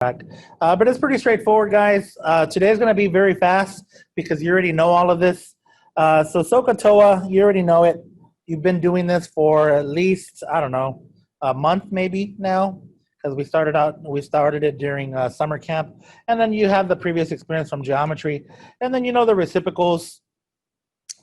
But it's pretty straightforward, guys. Today's going to be very fast because you already know all of this. So SOHCAHTOA, you already know it. You've been doing this for at least, I don't know, a month maybe now, because we started it during summer camp. And then you have the previous experience from geometry. And then you know the reciprocals,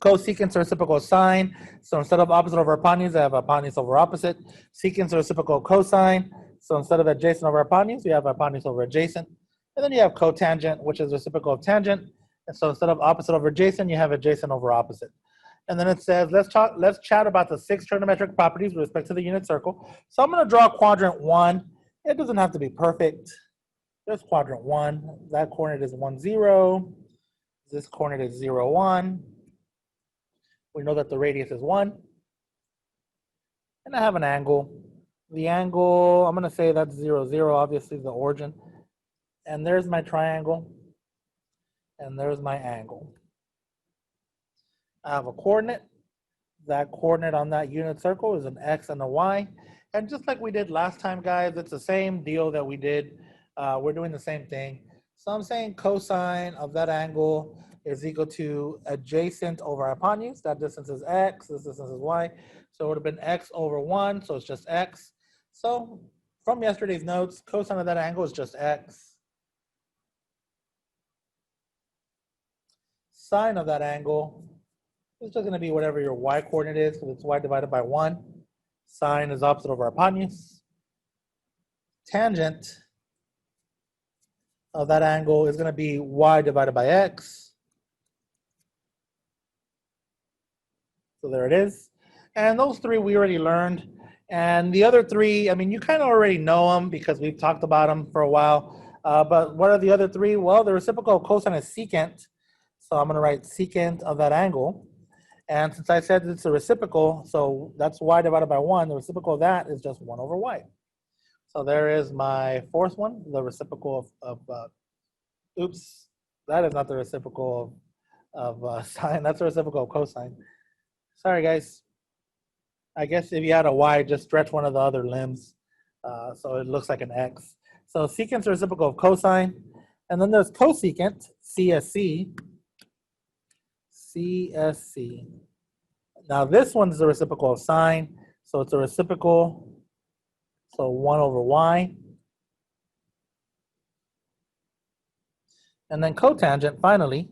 cosecant or reciprocal sine. So instead of opposite over hypotenuse, I have hypotenuse over opposite. Secant or reciprocal cosine. So instead of adjacent over hypotenuse, you have hypotenuse over adjacent. And then you have cotangent, which is reciprocal of tangent. And so instead of opposite over adjacent, you have adjacent over opposite. And then it says, let's chat about the 6 trigonometric properties with respect to the unit circle. So I'm going to draw quadrant 1. It doesn't have to be perfect. There's quadrant 1. That coordinate is 1, 0. This coordinate is 0, 1. We know that the radius is 1. And I have an angle. The angle, I'm going to say that's 0, 0, obviously the origin. And there's my triangle. And there's my angle. I have a coordinate. That coordinate on that unit circle is an x and a y. And just like we did last time, guys, it's the same deal that we did. We're doing the same thing. So I'm saying cosine of that angle is equal to adjacent over hypotenuse. That distance is x, this distance is y. So it would have been x over 1, so it's just x. So from yesterday's notes, cosine of that angle is just x. Sine of that angle is just going to be whatever your y coordinate is, because it's y divided by 1. Sine is opposite over hypotenuse. Tangent of that angle is going to be y divided by x. So there it is. And those 3 we already learned. And the other 3, I mean, you kind of already know them because we've talked about them for a while. But what are the other 3? Well, the reciprocal of cosine is secant. So I'm going to write secant of that angle. And since I said it's a reciprocal, so that's y divided by 1. The reciprocal of that is just 1 over y. So there is my 4th one, the reciprocal of oops, that is not the reciprocal of sine. That's the reciprocal of cosine. Sorry, guys. I guess if you had a y, just stretch one of the other limbs so it looks like an x. So secant is reciprocal of cosine. And then there's cosecant, CSC. CSC. Now this one's the reciprocal of sine. So it's a reciprocal. So 1 over y. And then cotangent, finally.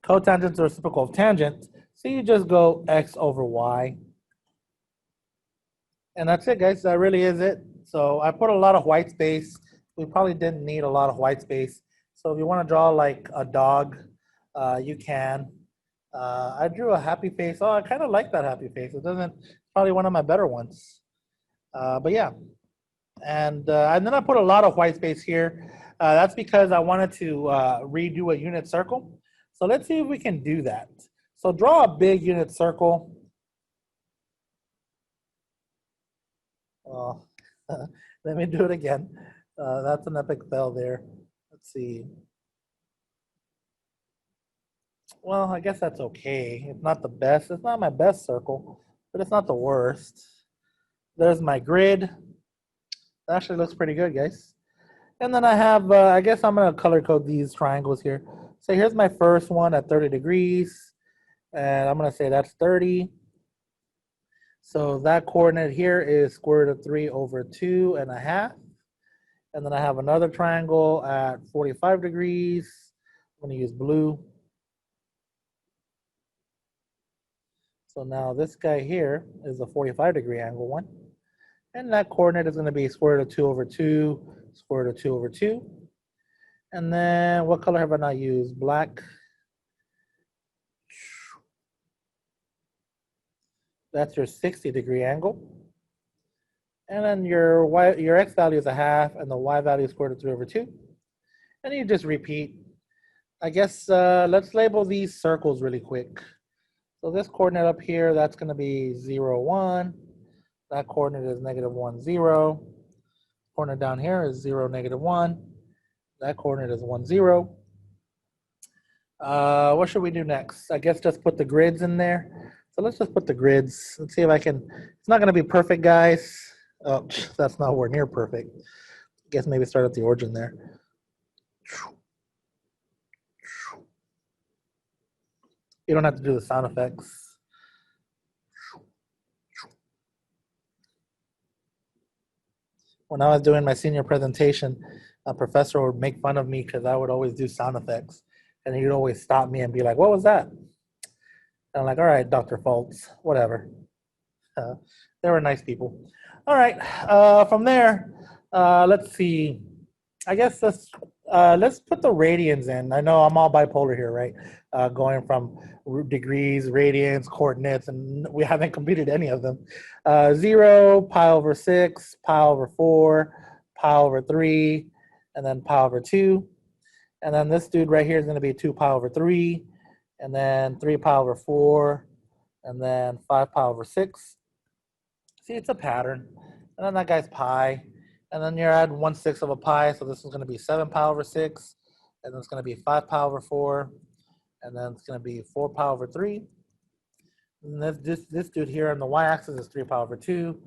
Cotangent is the reciprocal of tangent. So you just go x over y. And that's it, guys. That really is it. So I put a lot of white space. We probably didn't need a lot of white space. So if you want to draw like a dog, you can. I drew a happy face. Oh, I kind of like that happy face. It doesn't, probably one of my better ones. But yeah. And then I put a lot of white space here. That's because I wanted to redo a unit circle. So let's see if we can do that. So draw a big unit circle. Oh, let me do it again. That's an epic fail there. Let's see. Well, I guess that's okay. It's not the best. It's not my best circle, but it's not the worst. There's my grid. That actually looks pretty good, guys. And then I have, I guess I'm going to color code these triangles here. So here's my first one at 30 degrees. And I'm going to say that's 30. So that coordinate here is square root of 3 over 2.5. And then I have another triangle at 45 degrees. I'm going to use blue. So now this guy here is a 45-degree angle one. And that coordinate is going to be square root of 2 over 2, square root of 2 over 2. And then what color have I not used? Black. That's your 60-degree angle. And then your x value is 1/2, and the y value is square root of 3 over 2. And you just repeat. I guess let's label these circles really quick. So this coordinate up here, that's going to be 0, 1. That coordinate is -1, 0. Coordinate down here is 0, -1. That coordinate is 1, 0. What should we do next? I guess just put the grids in there. So let's just put the grids. Let's see if I can. It's not going to be perfect, guys. Oh, that's nowhere near perfect. Guess maybe start at the origin there. You don't have to do the sound effects. When I was doing my senior presentation, a professor would make fun of me because I would always do sound effects. And he'd always stop me and be like, what was that? And I'm like, all right, Dr. Fultz, whatever. They were nice people. All right, from there, let's see. I guess let's put the radians in. I know I'm all bipolar here, right? Going from degrees, radians, coordinates, and we haven't completed any of them. 0, pi over 6, pi over 4, pi over 3, and then pi over 2. And then this dude right here is going to be 2 pi over 3, and then 3 pi over 4, and then 5 pi over 6. See, it's a pattern. And then that guy's pi. And then you're adding 1/6 of a pi, so this is going to be 7 pi over 6, and then it's going to be 5 pi over 4, and then it's going to be 4 pi over 3. And this dude here on the y-axis is 3 pi over 2,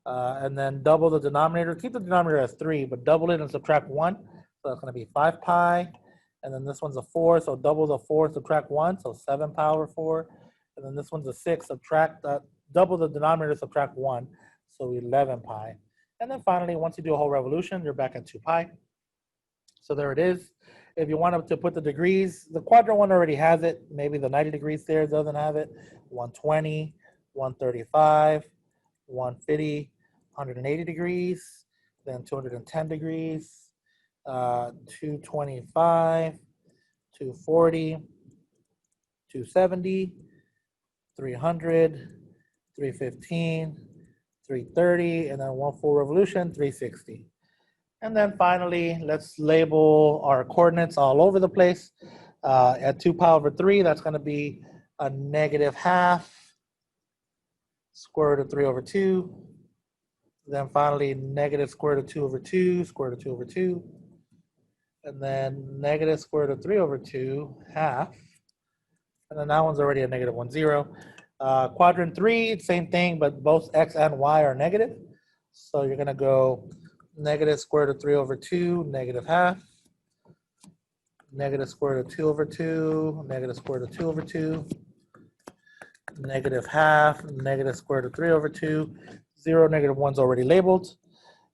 and then double the denominator. Keep the denominator as 3, but double it and subtract 1, so that's going to be 5 pi, and then this one's a 4, so double the 4, subtract 1, so 7 pi over 4, and then this one's a 6, double the denominator, subtract 1, so 11 pi. And then finally, once you do a whole revolution, you're back at 2 pi. So there it is. If you wanted to put the degrees, the quadrant one already has it. Maybe the 90 degrees there doesn't have it. 120, 135, 150, 180 degrees, then 210 degrees, 225, 240, 270, 300, 315, 330, and then one full revolution, 360. And then finally, let's label our coordinates all over the place. At 2 pi over 3, that's going to be a -1/2, square root of 3 over 2. Then finally, negative square root of 2 over 2, square root of 2 over 2. And then negative square root of 3 over 2, half. And then that one's already a -1, 0. Quadrant 3, same thing, but both x and y are negative. So you're going to go negative square root of 3 over 2, -1/2. Negative square root of 2 over 2, negative square root of 2 over 2. -1/2, negative square root of 3 over 2. 0, -1's already labeled.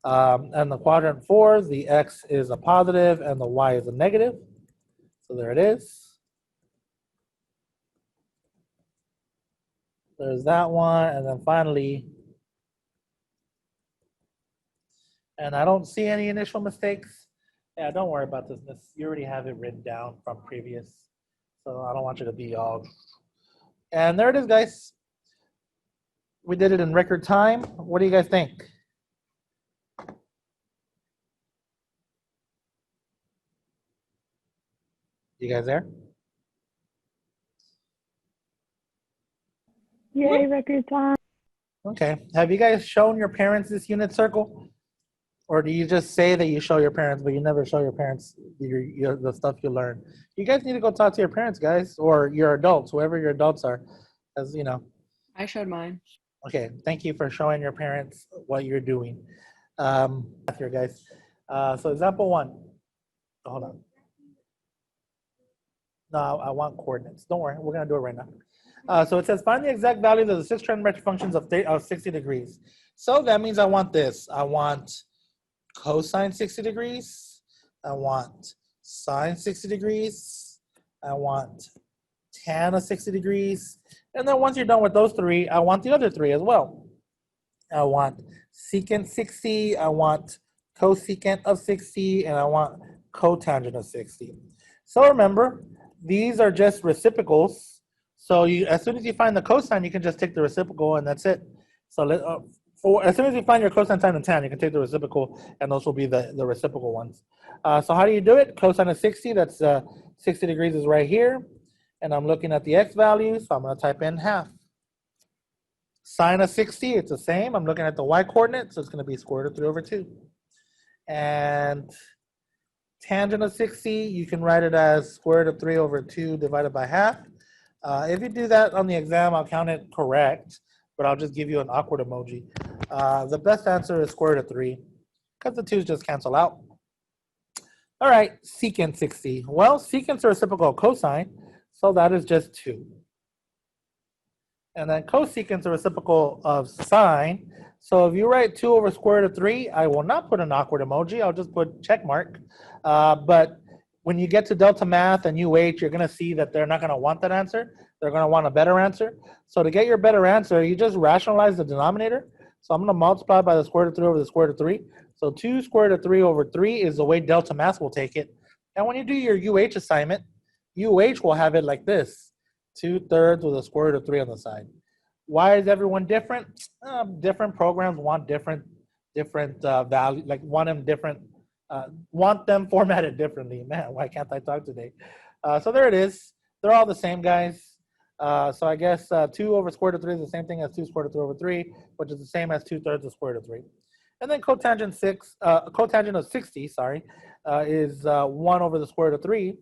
And the quadrant 4, the x is a positive and the y is a negative. So there it is. There's that one, and then finally, and I don't see any initial mistakes. Yeah, don't worry about this, miss. You already have it written down from previous, so I don't want you to be all. And there it is, guys. We did it in record time. What do you guys think? You guys there? Yay, record time. Okay. Have you guys shown your parents this unit circle? Or do you just say that you show your parents, but you never show your parents the stuff you learn? You guys need to go talk to your parents, guys, or your adults, whoever your adults are. As you know. I showed mine. Okay. Thank you for showing your parents what you're doing. Here, guys. So example 1. Hold on. No, I want coordinates. Don't worry. We're going to do it right now. So it says, find the exact values of the 6 trigonometric functions of 60 degrees. So that means I want this. I want cosine 60 degrees. I want sine 60 degrees. I want tan of 60 degrees. And then once you're done with those 3, I want the other 3 as well. I want secant 60. I want cosecant of 60. And I want cotangent of 60. So remember, these are just reciprocals. So as soon as you find the cosine, you can just take the reciprocal, and that's it. So as soon as you find your cosine, sine, and tan, you can take the reciprocal, and those will be the reciprocal ones. So how do you do it? Cosine of 60, that's 60 degrees is right here. And I'm looking at the x value, so I'm going to type in half. Sine of 60, it's the same. I'm looking at the y coordinate, so it's going to be square root of 3 over 2. And tangent of 60, you can write it as square root of 3 over 2 divided by half. If you do that on the exam, I'll count it correct, but I'll just give you an awkward emoji. The best answer is square root of 3. because the 2's just cancel out. All right, secant 60. Well, secant's a reciprocal of cosine, so that is just 2. And then cosecant's a reciprocal of sine. So if you write 2 over square root of 3, I will not put an awkward emoji. I'll just put check mark. But when you get to delta math and UH, you're going to see that they're not going to want that answer. They're going to want a better answer. So to get your better answer, you just rationalize the denominator. So I'm going to multiply by the square root of 3 over the square root of 3. So 2 square root of 3 over 3 is the way delta math will take it. And when you do your UH assignment, UH will have it like this. 2/3 with a square root of 3 on the side. Why is everyone different? Different programs want different value, like want them formatted differently. Man, why can't I talk today? So there it is. They're all the same, guys. So I guess 2 over square root of 3 is the same thing as 2 square root of 3 over 3, which is the same as 2/3 of square root of 3. And then cotangent of 60, sorry, is 1 over the square root of 3.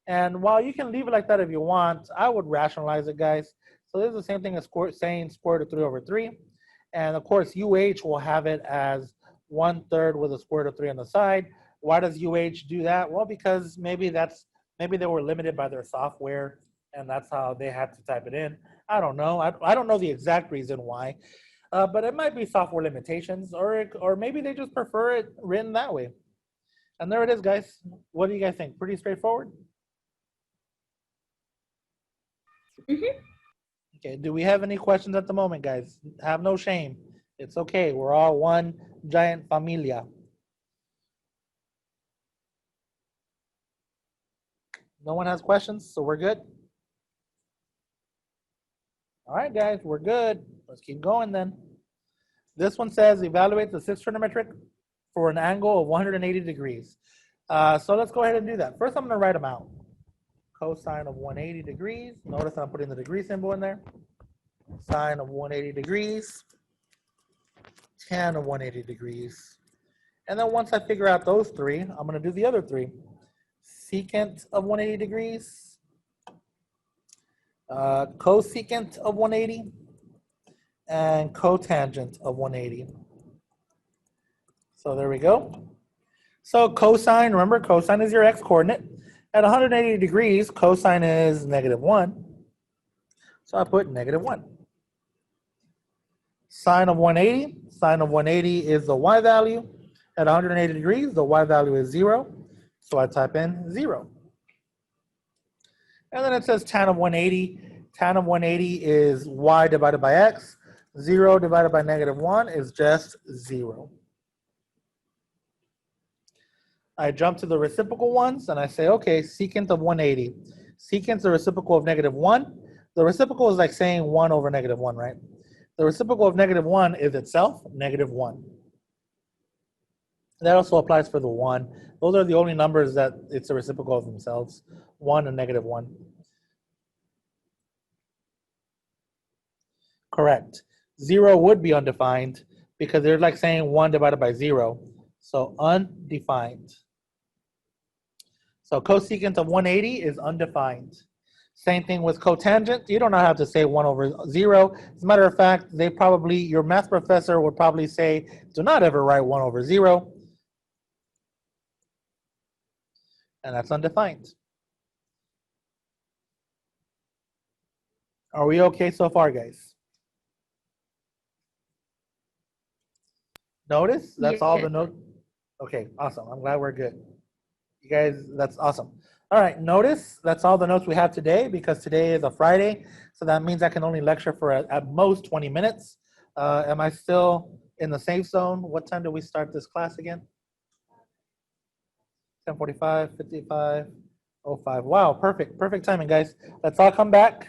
And while you can leave it like that if you want, I would rationalize it, guys. So this is the same thing as saying square root of 3 over 3. And of course, UH will have it as 1/3 with a square root of 3 on the side. Why does UH do that? Well, because maybe they were limited by their software and that's how they had to type it in. I don't know. I don't know the exact reason why. But it might be software limitations, or maybe they just prefer it written that way. And there it is, guys. What do you guys think? Pretty straightforward? Mm-hmm. Okay, do we have any questions at the moment, guys? Have no shame. It's okay. We're all one giant familia. No one has questions, so we're good? All right, guys, we're good. Let's keep going then. This one says evaluate the 6 trigonometric for an angle of 180 degrees. So let's go ahead and do that. First, I'm going to write them out. Cosine of 180 degrees. Notice I'm putting the degree symbol in there. Sine of 180 degrees. Tan of 180 degrees. And then once I figure out those 3, I'm going to do the other 3. Secant of 180 degrees. Cosecant of 180. And cotangent of 180. So there we go. So cosine, remember cosine is your x-coordinate. At 180 degrees, cosine is -1. So I put -1. Sine of 180 is the y value. At 180 degrees, the y value is 0. So I type in 0. And then it says tan of 180. Tan of 180 is y divided by x. 0 divided by -1 is just 0. I jump to the reciprocal ones and I say, okay, secant of 180. Secant's the reciprocal of -1. The reciprocal is like saying 1 over -1, right? The reciprocal of -1 is itself -1. That also applies for the 1. Those are the only numbers that it's a reciprocal of themselves, 1 and -1. Correct. 0 would be undefined because they're like saying 1 divided by 0. So undefined. So cosecant of 180 is undefined. Same thing with cotangent. You don't have to say 1 over 0. As a matter of fact, your math professor would probably say, do not ever write 1 over 0. And that's undefined. Are we okay so far, guys? Notice that's all the notes. Okay, awesome. I'm glad we're good. You guys, that's awesome. All right, notice that's all the notes we have today because today is a Friday. So that means I can only lecture for at most 20 minutes. Am I still in the safe zone? What time do we start this class again? 10:45, 55, 05. Wow, perfect timing, guys. Let's all come back.